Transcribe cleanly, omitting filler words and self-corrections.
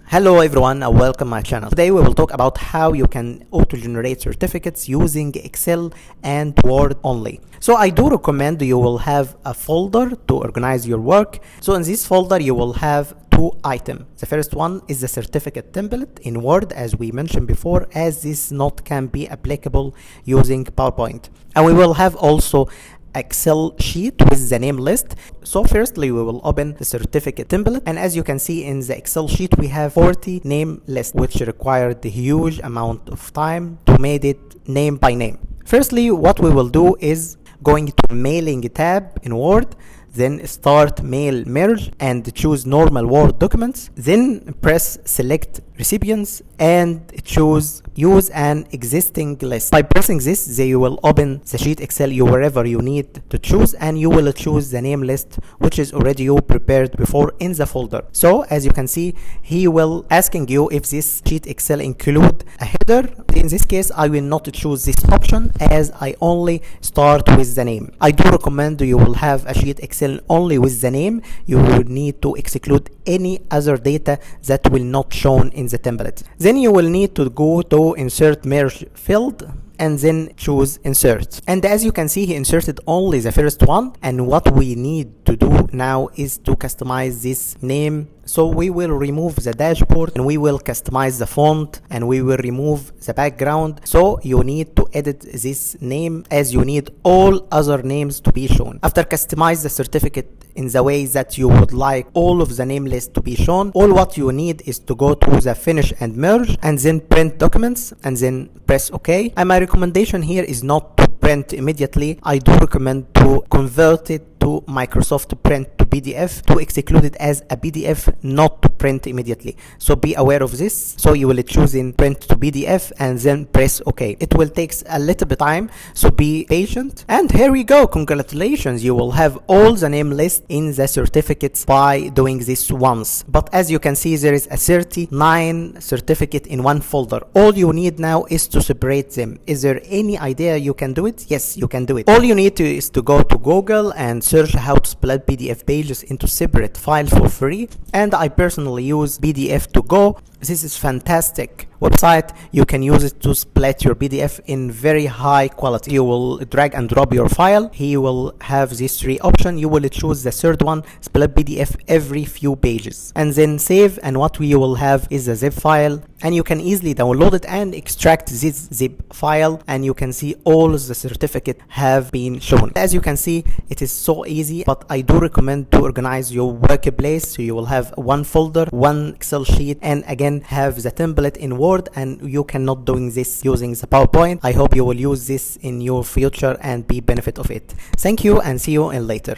Hello everyone and welcome my channel. Today we will talk about how you can auto-generate certificates using Excel and Word only. So I do recommend you will have a folder to organize your work. So in this folder you will have two items. The first one is the certificate template in Word, as we mentioned before, as this not can be applicable using PowerPoint. And we will have also Excel sheet with the name list. So firstly we will open the certificate template, and as you can see in the Excel sheet we have 40 name list, which required a huge amount of time to make it name by name. Firstly, what we will do is going to mailing tab in Word, then start mail merge and choose normal Word documents, then press select recipients and choose use an existing list. By pressing this, they will open the sheet Excel wherever you need to choose, and you will choose the name list which is already you prepared before in the folder. So as you can see, he will asking you if this sheet Excel include a header. In this case I will not choose this option as I only start with the name. I do recommend you will have a sheet Excel only with the name. You will need to exclude any other data that will not shown in the template. Then you will need to go to insert merge field and then choose insert, and as you can see he inserted only the first one, and what we need to do now is to customize this name. So we will remove the dashboard and we will customize the font and we will remove the background. So you need to edit this name as you need all other names to be shown. After customize the certificate in the way that you would like all of the name list to be shown, all what you need is to go to the finish and merge and then print documents and then press OK. And my recommendation here is not to print immediately. I do recommend to convert it to Microsoft Print to PDF, to exclude it as a PDF, not to print immediately. So be aware of this. So you will choose in print to PDF and then press OK. It will take a little bit time, so be patient. And here we go. Congratulations, you will have all the name list in the certificates by doing this once. But as you can see, there is a 39 certificate in one folder. All you need now is to separate them. Is there any idea you can do it? Yes, you can do it. All you need to is to go to Google and search how to split PDF pages into separate files for free, and I personally use PDF to go. This is fantastic website. You can use it to split your PDF in very high quality. You will drag and drop your file. He will have these three options. You will choose the third one, split PDF every few pages, and then save. And what we will have is a zip file, and you can easily download it and extract this zip file, and you can see all the certificate have been shown. As you can see, it is so easy, but I do recommend to organize your workplace so you will have one folder, one Excel sheet, and again have the template in Word, and you cannot doing this using the PowerPoint. I hope you will use this in your future and be benefit of it. Thank you and see you in later.